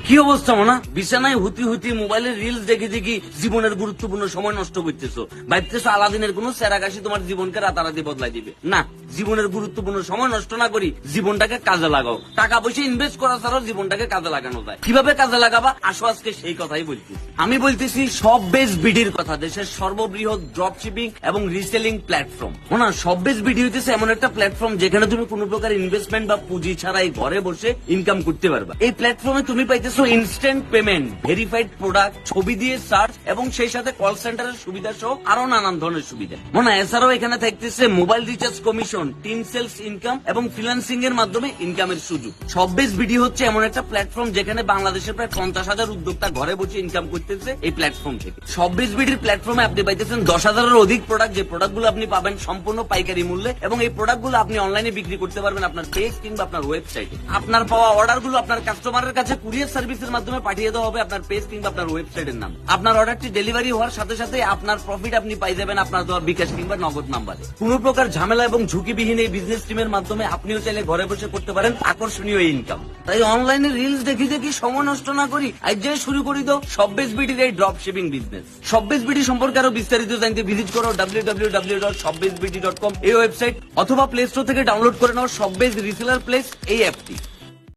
কি অবস্থা মনা? বিছানায় হুতি হুতি মোবাইলের রিলস দেখে দেখি জীবনের গুরুত্বপূর্ণ সময় নষ্ট করতেছো। ভাবতেছো আলাদিনের কোন চেরাগাছি তোমার জীবনকে রাতারাতি বদলাই দিবে। না, জীবনের গুরুত্বপূর্ণ সময় নষ্ট না করি জীবনটাকে কাজে লাগাও। টাকা পয়সা ইনভেস্ট করা ছাড়াও জীবনটাকে কাজে লাগানো যায়। কিভাবে কাজে লাগাবা আসো আজকে সেই কথাই বলতেছি। আমি বলতেছি সব বেস বিডির কথা, দেশের সর্ববৃহৎ ড্রপ শিপিং এবং রিসেলিং প্ল্যাটফর্ম। না, সব বেস বিডি হইতেছে এমন একটা প্ল্যাটফর্ম যেখানে তুমি কোনো প্রকার ইনভেস্টমেন্ট বা পুঁজি ছাড়াই ঘরে বসে ইনকাম করতে পারবা। এই প্ল্যাটফর্মে তুমি পাইতেছো ইনস্ট্যান্ট পেমেন্ট, ভেরিফাইড প্রোডাক্ট, ছবি দিয়ে সার্চ এবং সেই সাথে কল সেন্টারের সুবিধা সহ আরো নানান ধরনের সুবিধা। মনে এছাড়াও এখানে থাকতেছে mobile recharge commission, team sales income এবং ফ্রিল্যান্সিং এর মাধ্যমে ইনকামের সুযোগ। সববেজ বিডি হচ্ছে এমন একটা প্ল্যাটফর্ম যেখানে বাংলাদেশের প্রায় 50,000 উদ্যোক্তা ঘরে বসে ইনকাম করতেছে এই প্ল্যাটফর্ম থেকে। সববেজ বিডির প্ল্যাটফর্মে আপনি পাইতেছেন 10,000-এর অধিক প্রোডাক্ট, যে প্রোডাক্টগুলো আপনি পাবেন সম্পূর্ণ পাইকারি মূল্যে এবং এই প্রোডাক্টগুলো আপনি অনলাইনে বিক্রি করতে পারবেন আপনার পেজ কিংবা আপনার ওয়েবসাইটে। আপনার পাওয়া অর্ডারগুলো আপনার কাস্টমারের কাছে কুরিয়ার সার্ভিসের মাধ্যমে পাঠিয়ে দেওয়া হবে আপনার পেজ কিংবা আপনার ওয়েবসাইটের নাম। আপনার অর্ডারটি ডেলিভারি হওয়ার সাথে সাথে আপনার প্রফিট আপনি পাই যাবেন আপনার দেওয়া বিকাশ কিংবা নগদ নাম্বারে। কোন প্রকার ঝামেলা এবং ঝুঁকিবিহীন এই বিজনেস টিমের মাধ্যমে আপনিও চাইলে ঘরে বসে করতে পারেন আকর্ষণীয় ইনকাম। তাই অনলাইনে রিলস দেখি দেখি সময় নষ্ট না করি আজ যে শুরু করি দাও সববেজ বিডির এই ড্রপ শিপিং বিজনেস। সববেজ বিডি সম্পর্কে আরো বিস্তারিত জানতে ভিজিট করো www.shoppezbd.com এই ওয়েবসাইট, অথবা প্লে স্টোর থেকে ডাউনলোড করে নাও সববেজ রিসেলার প্লেস এই অ্যাপটি।